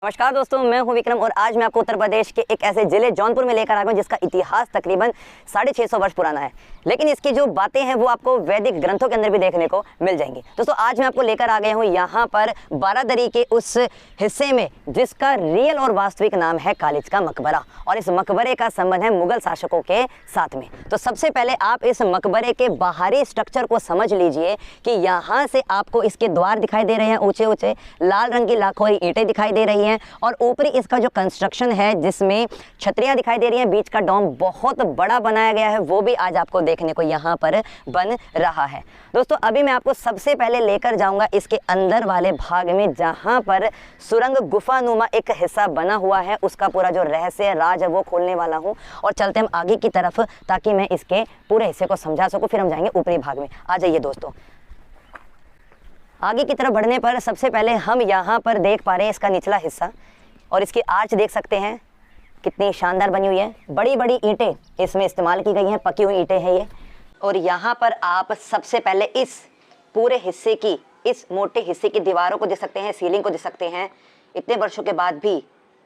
नमस्कार दोस्तों, मैं हूं विक्रम और आज मैं आपको उत्तर प्रदेश के एक ऐसे जिले जौनपुर में लेकर आ गया हूं जिसका इतिहास तकरीबन 650 वर्ष पुराना है। लेकिन इसकी जो बातें हैं वो आपको वैदिक ग्रंथों के अंदर भी देखने को मिल जाएंगी। दोस्तों आज मैं आपको लेकर आ गया हूं यहाँ पर बारादरी के उस हिस्से में जिसका रियल और वास्तविक नाम है कालिज का मकबरा, और इस मकबरे का संबंध है मुगल शासकों के साथ में। तो सबसे पहले आप इस मकबरे के बाहरी स्ट्रक्चर को समझ लीजिए कि यहाँ से आपको इसके द्वार दिखाई दे रहे हैं, ऊंचे ऊंचे लाल रंग की लाखोरी ईंटें दिखाई दे रही हैं, और ऊपरी इसका जो कंस्ट्रक्शन है जिसमें छतरियां दिखाई दे रही हैं, बीच का डोम बहुत बड़ा बनाया गया है, वो भी आज आपको देखने को यहाँ पर बन रहा है। दोस्तों अभी मैं आपको सबसे पहले लेकर जाऊंगा इसके अंदर वाले भाग में जहाँ पर सुरंग गुफानुमा एक हिस्सा बना हुआ है, उसका पूरा जो रहस्य राज है वो खोलने वाला हूँ। और चलते हम आगे की तरफ ताकि मैं इसके पूरे हिस्से को समझा सकूँ, फिर हम जाएंगे ऊपरी भाग में। आ जाइए दोस्तों, आगे की तरफ बढ़ने पर सबसे पहले हम यहाँ पर देख पा रहे हैं इसका निचला हिस्सा, और इसकी आर्च देख सकते हैं कितनी शानदार बनी हुई है। बड़ी बड़ी ईंटें इसमें इस्तेमाल की गई हैं, पकी हुई ईंटें हैं ये। और यहाँ पर आप सबसे पहले इस पूरे हिस्से की, इस मोटे हिस्से की दीवारों को देख सकते हैं, सीलिंग को देख सकते हैं। इतने वर्षों के बाद भी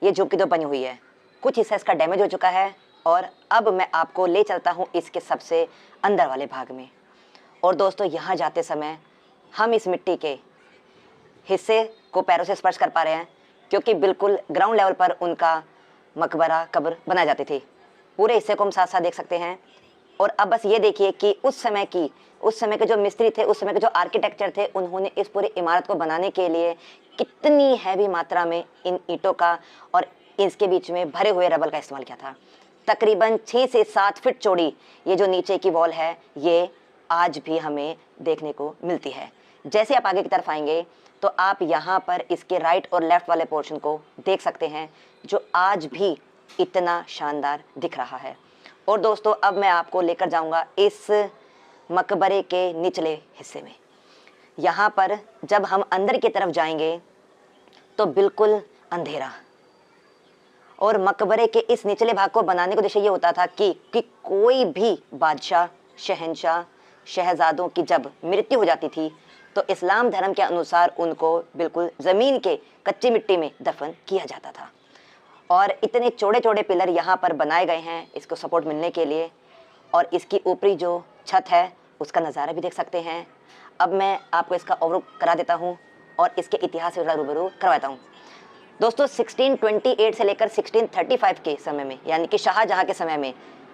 ये झुकी तो बनी हुई है, कुछ हिस्सा इसका डैमेज हो चुका है। और अब मैं आपको ले चलता हूँ इसके सबसे अंदर वाले भाग में। और दोस्तों यहाँ जाते समय हम इस मिट्टी के हिस्से को पैरों से स्पर्श कर पा रहे हैं, क्योंकि बिल्कुल ग्राउंड लेवल पर उनका मकबरा कब्र बनाई जाती थी। पूरे हिस्से को हम साथ साथ देख सकते हैं। और अब बस ये देखिए कि उस समय के जो मिस्त्री थे, उस समय के जो आर्किटेक्चर थे, उन्होंने इस पूरी इमारत को बनाने के लिए कितनी हैवी मात्रा में इन ईंटों का और इसके बीच में भरे हुए रबल का इस्तेमाल किया था। तकरीबन 6 से 7 फीट चौड़ी ये जो नीचे की वॉल है ये आज भी हमें देखने को मिलती है। जैसे आप आगे की तरफ आएंगे तो आप यहाँ पर इसके राइट और लेफ्ट वाले पोर्शन को देख सकते हैं जो आज भी इतना शानदार दिख रहा है। और दोस्तों अब मैं आपको लेकर जाऊँगा इस मकबरे के निचले हिस्से में। यहाँ पर जब हम अंदर की तरफ जाएंगे तो बिल्कुल अंधेरा, और मकबरे के इस निचले भाग को बनाने का उद्देश्य ये होता था कि कोई भी बादशाह, शहंशाह, शहजादों की जब मृत्यु हो जाती थी तो इस्लाम धर्म के अनुसार उनको बिल्कुल ज़मीन के कच्ची मिट्टी में दफन किया जाता था। और इतने चौड़े चौड़े पिलर यहाँ पर बनाए गए हैं इसको सपोर्ट मिलने के लिए। और इसकी ऊपरी जो छत है उसका नज़ारा भी देख सकते हैं। अब मैं आपको इसका ओवरव्यू करा देता हूँ और इसके इतिहास से रूबरू करवाता हूँ। दोस्तों 1628 से लेकर 1635 के समय में, यानी कि शाहजहाँ के समय में,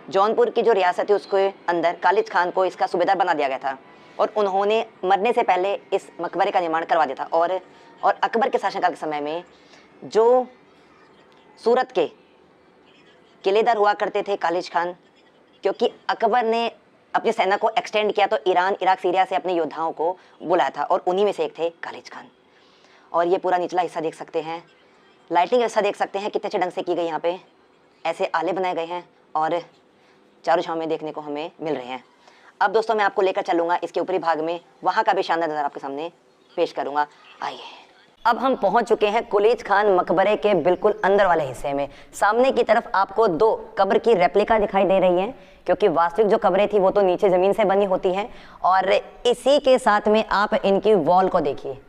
जौनपुर की जो रियासत है उसके अंदर कालिज खान को इसका सूबेदार बना दिया गया था। और उन्होंने मरने से पहले इस मकबरे का निर्माण करवा दिया था। और अकबर के शासनकाल के समय में जो सूरत के किलेदार हुआ करते थे कालिज खान, क्योंकि अकबर ने अपनी सेना को एक्सटेंड किया तो ईरान, इराक, सीरिया से अपने योद्धाओं को बुलाया था, और उन्हीं में से एक थे कालिज खान। और ये पूरा निचला हिस्सा देख सकते हैं, लाइटिंग हिस्सा देख सकते हैं कितने अच्छे ढंग से की गई। यहाँ पे ऐसे आले बनाए गए हैं और चारों छाव में देखने को हमें मिल रहे हैं। अब दोस्तों मैं आपको लेकर चलूँगा इसके ऊपरी भाग में, वहाँ का भी शानदार नज़ारा आपके सामने पेश करूँगा। आइए, अब हम पहुँच चुके हैं कुलीज खान मकबरे के बिल्कुल अंदर वाले हिस्से में। सामने की तरफ आपको 2 कब्र की रेप्लिका दिखाई दे रही हैं, क्योंकि वास्तविक जो कब्रें थी वो तो नीचे ज़मीन से बनी होती हैं। और इसी के साथ में आप इनकी वॉल को देखिए।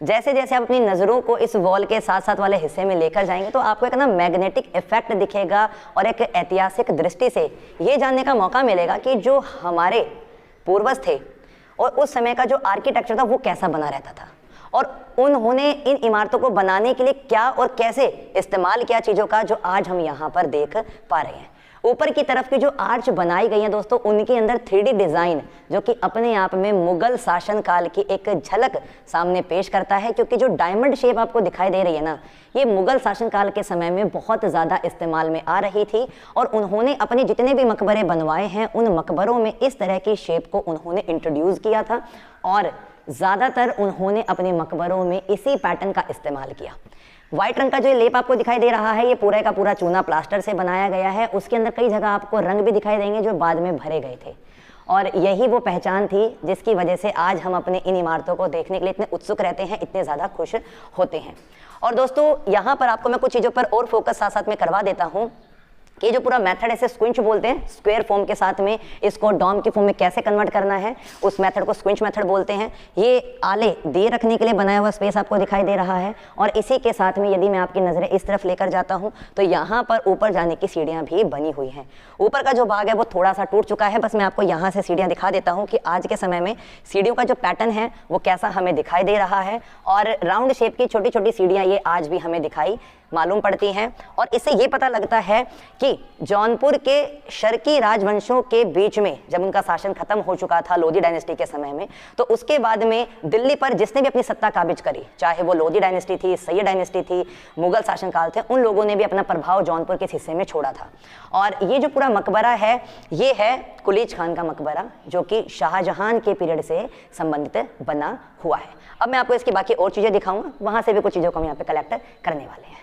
जैसे जैसे आप अपनी नज़रों को इस वॉल के साथ साथ वाले हिस्से में लेकर जाएंगे तो आपको एक ना मैग्नेटिक इफेक्ट दिखेगा, और एक ऐतिहासिक दृष्टि से ये जानने का मौका मिलेगा कि जो हमारे पूर्वज थे और उस समय का जो आर्किटेक्चर था वो कैसा बना रहता था, और उन्होंने इन इमारतों को बनाने के लिए क्या और कैसे इस्तेमाल किया चीज़ों का, जो आज हम यहाँ पर देख पा रहे हैं। ऊपर की तरफ की जो आर्च बनाई गई है दोस्तों, उनके अंदर 3D डिज़ाइन जो कि अपने आप में मुगल शासन काल की एक झलक सामने पेश करता है, क्योंकि जो डायमंड शेप आपको दिखाई दे रही है ना, ये मुगल शासन काल के समय में बहुत ज़्यादा इस्तेमाल में आ रही थी। और उन्होंने अपने जितने भी मकबरे बनवाए हैं उन मकबरों में इस तरह की शेप को उन्होंने इंट्रोड्यूस किया था, और ज़्यादातर उन्होंने अपने मकबरों में इसी पैटर्न का इस्तेमाल किया। व्हाइट रंग का जो लेप आपको दिखाई दे रहा है ये पूरा का पूरा चूना प्लास्टर से बनाया गया है। उसके अंदर कई जगह आपको रंग भी दिखाई देंगे जो बाद में भरे गए थे, और यही वो पहचान थी जिसकी वजह से आज हम अपने इन इमारतों को देखने के लिए इतने उत्सुक रहते हैं, इतने ज़्यादा खुश होते हैं। और दोस्तों यहाँ पर आपको मैं कुछ चीज़ों पर और फोकस साथ साथ में करवा देता हूँ। कि जो पूरा मेथड है इसे स्क्विंच बोलते हैं। स्क्वायर फॉर्म के साथ में इसको डॉम की फॉर्म में कैसे कन्वर्ट करना है, उस मेथड को स्क्विंच मेथड बोलते हैं। ये आले दिए रखने के लिए बनाया हुआ स्पेस आपको दिखाई दे रहा है, और इसी के साथ में यदि मैं आपकी नज़रें इस तरफ लेकर जाता हूँ तो यहाँ पर ऊपर जाने की सीढ़ियाँ भी बनी हुई हैं। ऊपर का जो भाग है वो थोड़ा सा टूट चुका है, बस मैं आपको यहाँ से सीढ़ियाँ दिखा देता हूँ कि आज के समय में सीढ़ियों का जो पैटर्न है वो कैसा हमें दिखाई दे रहा है। और राउंड शेप की छोटी छोटी सीढ़ियाँ ये आज भी हमें दिखाई मालूम पड़ती हैं। और इससे ये पता लगता है कि जौनपुर के शर्की राजवंशों के बीच में जब उनका शासन खत्म हो चुका था लोधी डायनेस्टी के समय में, तो उसके बाद में दिल्ली पर जिसने भी अपनी सत्ता काबिज करी, चाहे वो लोधी डायनेस्टी थी, सैयद डायनेस्टी थी, मुगल शासनकाल थे, उन लोगों ने भी अपना प्रभाव जौनपुर के हिस्से में छोड़ा था। और ये जो पूरा मकबरा है ये है कुलीज खान का मकबरा, जो कि शाहजहां के पीरियड से संबंधित बना हुआ है। अब मैं आपको इसकी बाकी और चीज़ें दिखाऊंगा, वहाँ से भी कुछ चीज़ों को हम यहाँ पे कलेक्ट करने वाले हैं।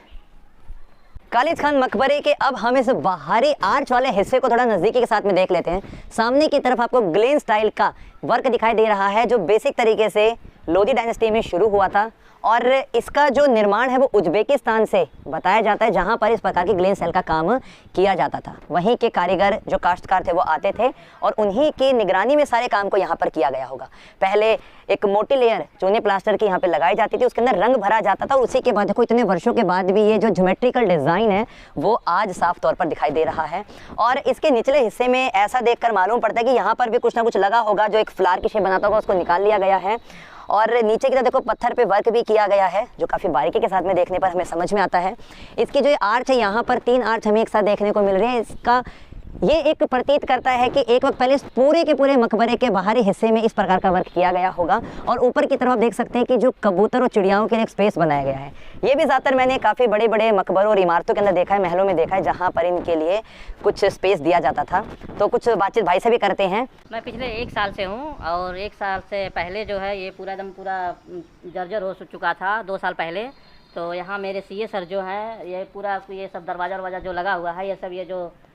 कालिज खान मकबरे के अब हम इस बाहरी आर्च वाले हिस्से को थोड़ा नज़दीकी के साथ में देख लेते हैं। सामने की तरफ आपको ग्लेन स्टाइल का वर्क दिखाई दे रहा है, जो बेसिक तरीके से लोधी डायनेस्टी में शुरू हुआ था, और इसका जो निर्माण है वो उज्बेकिस्तान से बताया जाता है, जहाँ पर इस प्रकार की ग्लेन स्टाइल का काम किया जाता था। वहीं के कारीगर जो काश्तकार थे वो आते थे और उन्हीं की निगरानी में सारे काम को यहाँ पर किया गया होगा। पहले एक मोटी लेयर चूने प्लास्टर की यहाँ पे लगाई जाती थी, उसके अंदर रंग भरा जाता था, और उसी के बाद देखो इतने वर्षों के बाद भी ये जो ज्योमेट्रिकल डिज़ाइन है वो आज साफ तौर पर दिखाई दे रहा है। और इसके निचले हिस्से में ऐसा देखकर मालूम पड़ता है कि यहाँ पर भी कुछ ना कुछ लगा होगा, जो एक फ्लावर की शेप बनाता होगा, उसको निकाल लिया गया है। और नीचे की तरफ देखो पत्थर पे वर्क भी किया गया है, जो काफ़ी बारीकी के साथ में देखने पर हमें समझ में आता है। इसकी जो आर्च है, यहाँ पर 3 आर्च हमें एक साथ देखने को मिल रहे हैं। इसका ये एक प्रतीत करता है कि एक वक्त पहले इस पूरे के पूरे मकबरे के बाहरी हिस्से में इस प्रकार का वर्क किया गया होगा। और ऊपर की तरफ आप देख सकते हैं कि जो कबूतर और चिड़ियाओं के लिए एक स्पेस बनाया गया है। ये भी ज़्यादातर मैंने काफ़ी बड़े बड़े मकबरों और इमारतों के अंदर देखा है, महलों में देखा है, जहाँ पर इनके लिए कुछ स्पेस दिया जाता था। तो कुछ बातचीत भाई से भी करते हैं। मैं पिछले 1 साल से हूँ, और 1 साल से पहले जो है ये पूरा एकदम पूरा जर्जर हो चुका था 2 साल पहले। तो यहाँ मेरे सीए सर जो है ये पूरा ये सब दरवाज़ा जो लगा हुआ है,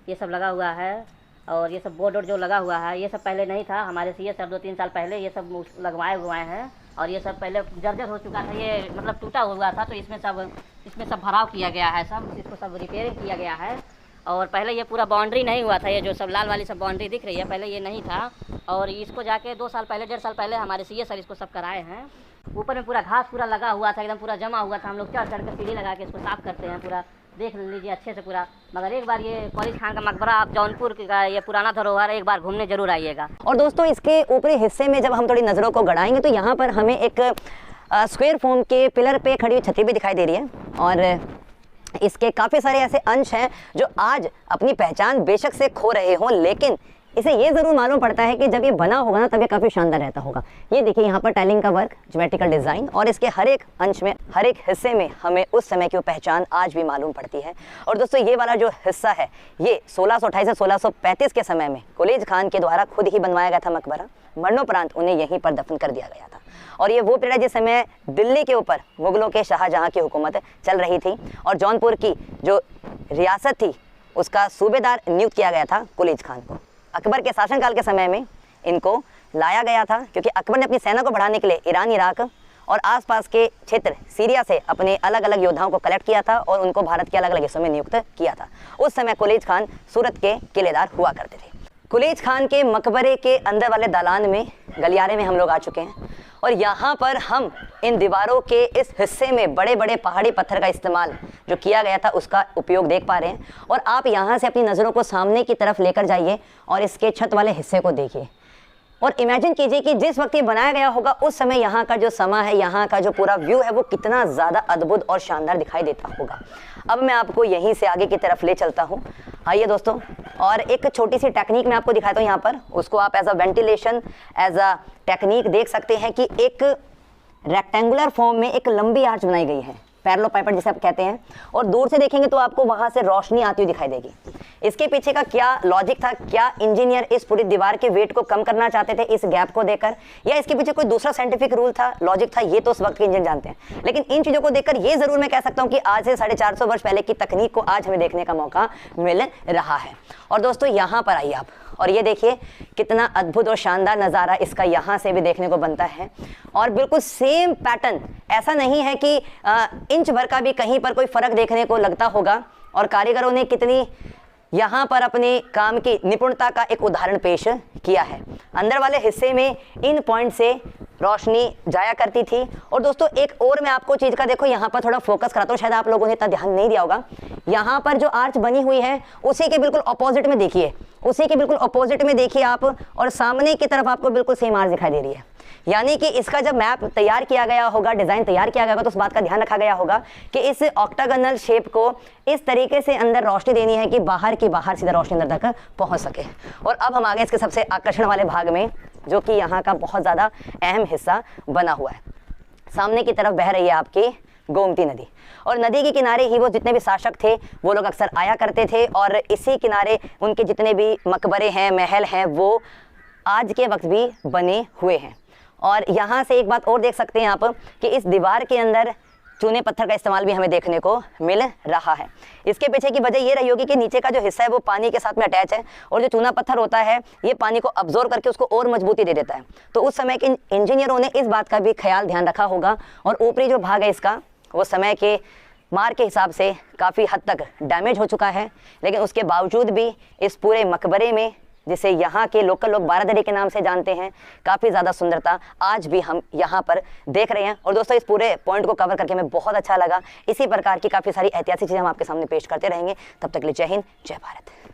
ये सब लगा हुआ है, और ये सब बोर्ड जो लगा हुआ है ये सब पहले नहीं था। हमारे सीए सर 2-3 साल पहले ये सब लगवाए हुए हैं, और ये सब पहले जर्जर हो चुका था, ये मतलब टूटा हुआ था। तो इसमें सब भराव किया गया है, सब इसको सब रिपेयरिंग किया गया है। और पहले ये पूरा बाउंड्री नहीं हुआ था, ये जो सब लाल वाली सब बाउंड्री दिख रही है पहले ये नहीं था। और इसको जाके 2 साल पहले 1.5 साल पहले हमारे सीए सर इसको सब कराए हैं। ऊपर में पूरा घास पूरा लगा हुआ था, एकदम पूरा जमा हुआ था। हम लोग चढ़ कर सीढ़ी लगा के इसको साफ़ करते हैं, पूरा देख लीजिए अच्छे से पूरा। मगर एक बार ये कॉलेज खान का मकबरा, आप जौनपुर का ये पुराना धरोहर है, एक बार घूमने जरूर आइएगा। और दोस्तों इसके ऊपरी हिस्से में जब हम थोड़ी नज़रों को गड़ाएंगे तो यहाँ पर हमें एक स्क्वायर फॉर्म के पिलर पे खड़ी हुई छतरी भी दिखाई दे रही है। और इसके काफ़ी सारे ऐसे अंश हैं जो आज अपनी पहचान बेशक से खो रहे हों, लेकिन इसे ये ज़रूर मालूम पड़ता है कि जब ये बना होगा ना तब ये काफ़ी शानदार रहता होगा। ये देखिए यहाँ पर टाइलिंग का वर्क, ज्योमेट्रिकल डिज़ाइन, और इसके हर एक अंश में, हर एक हिस्से में हमें उस समय की वो पहचान आज भी मालूम पड़ती है। और दोस्तों ये वाला जो हिस्सा है ये 1628 से 1635 के समय में कुलीज खान के द्वारा खुद ही बनवाया गया था मकबरा। मरणोपरांत उन्हें यहीं पर दफन कर दिया गया था। और ये वो पीरियड जिस समय दिल्ली के ऊपर मुगलों के शाहजहां की हुकूमत चल रही थी, और जौनपुर की जो रियासत थी उसका सूबेदार नियुक्त किया गया था कुलीज खान को। अकबर के शासनकाल के समय में इनको लाया गया था, क्योंकि अकबर ने अपनी सेना को बढ़ाने के लिए ईरान, इराक और आसपास के क्षेत्र सीरिया से अपने अलग अलग योद्धाओं को कलेक्ट किया था और उनको भारत के अलग अलग हिस्सों में नियुक्त किया था। उस समय कुलीज खान सूरत के किलेदार हुआ करते थे। कुलीज खान के मकबरे के अंदर वाले दालान में, गलियारे में हम लोग आ चुके हैं, और यहाँ पर हम इन दीवारों के इस हिस्से में बड़े बड़े पहाड़ी पत्थर का इस्तेमाल जो किया गया था उसका उपयोग देख पा रहे हैं। और आप यहाँ से अपनी नज़रों को सामने की तरफ लेकर जाइए और इसके छत वाले हिस्से को देखिए, और इमेजिन कीजिए कि जिस वक्त ये बनाया गया होगा उस समय यहाँ का जो समा है, यहाँ का जो पूरा व्यू है वो कितना ज़्यादा अद्भुत और शानदार दिखाई देता होगा। अब मैं आपको यहीं से आगे की तरफ ले चलता हूँ। आइए दोस्तों, और एक छोटी सी टेक्निक मैं आपको दिखाता हूँ यहाँ पर। उसको आप as a ventilation, as a technique देख सकते हैं कि एक रेक्टेंगुलर फॉर्म में एक लंबी आर्च बनाई गई है, पैरेललोपाइपेट जिसे आप कहते हैं, और दूर से देखेंगे तो आपको वहाँ से रोशनी आती हुई दिखाई देगी। इसके पीछे का क्या लॉजिक था, क्या इंजीनियर इस पूरी दीवार के वेट को कम करना चाहते थे इस गैप को देकर, या इसके पीछे कोई दूसरा साइंटिफिक रूल था, लॉजिक था, ये तो उस वक्त के इंजीनियर जानते हैं। लेकिन इन चीज़ों को देखकर ये ज़रूर मैं कह सकता हूँ कि आज से 450 वर्ष पहले की तकनीक को आज हमें देखने का मौका मिल रहा है। और दोस्तों यहाँ पर आइए आप, और ये देखिए कितना अद्भुत और शानदार नज़ारा इसका यहाँ से भी देखने को बनता है। और बिल्कुल सेम पैटर्न, ऐसा नहीं है कि इंच भर का भी कहीं पर कोई फ़र्क देखने को लगता होगा। और कारीगरों ने कितनी यहाँ पर अपने काम की निपुणता का एक उदाहरण पेश किया है। अंदर वाले हिस्से में इन पॉइंट से रोशनी जाया करती थी। और दोस्तों एक और मैं आपको चीज़ का देखो यहाँ पर थोड़ा फोकस कराता हूँ, शायद आप लोगों ने इतना ध्यान नहीं दिया होगा। यहाँ पर जो आर्च बनी हुई है उसी के बिल्कुल अपोजिट में देखिए, उसी के बिल्कुल अपोजिट में देखिए आप, और सामने की तरफ आपको बिल्कुल सेम आर्च दिखाई दे रही है। यानी कि इसका जब मैप तैयार किया गया होगा, डिज़ाइन तैयार किया गया होगा, तो उस बात का ध्यान रखा गया होगा कि इस ऑक्टागोनल शेप को इस तरीके से अंदर रोशनी देनी है कि बाहर की बाहर सीधा रोशनी अंदर तक पहुंच सके। और अब हम आगे इसके सबसे आकर्षण वाले भाग में, जो कि यहाँ का बहुत ज़्यादा अहम हिस्सा बना हुआ है। सामने की तरफ बह रही है आपकी गोमती नदी, और नदी के किनारे ही वो जितने भी शासक थे वो लोग अक्सर आया करते थे, और इसी किनारे उनके जितने भी मकबरे हैं, महल हैं, वो आज के वक्त भी बने हुए हैं। और यहाँ से एक बात और देख सकते हैं आप कि इस दीवार के अंदर चूने पत्थर का इस्तेमाल भी हमें देखने को मिल रहा है। इसके पीछे की वजह ये रही होगी कि नीचे का जो हिस्सा है वो पानी के साथ में अटैच है, और जो चूना पत्थर होता है ये पानी को अब्जॉर्ब करके उसको और मजबूती दे देता है। तो उस समय के इंजीनियरों ने इस बात का भी ख्याल ध्यान रखा होगा, और ऊपरी जो भाग है इसका वो समय के मार के हिसाब से काफ़ी हद तक डैमेज हो चुका है, लेकिन उसके बावजूद भी इस पूरे मकबरे में, जिसे यहाँ के लोकल लोग बारादरी के नाम से जानते हैं, काफ़ी ज़्यादा सुंदरता आज भी हम यहाँ पर देख रहे हैं। और दोस्तों इस पूरे पॉइंट को कवर करके हमें बहुत अच्छा लगा। इसी प्रकार की काफ़ी सारी ऐतिहासिक चीज़ें हम आपके सामने पेश करते रहेंगे। तब तक के लिए जय हिंद, जय भारत।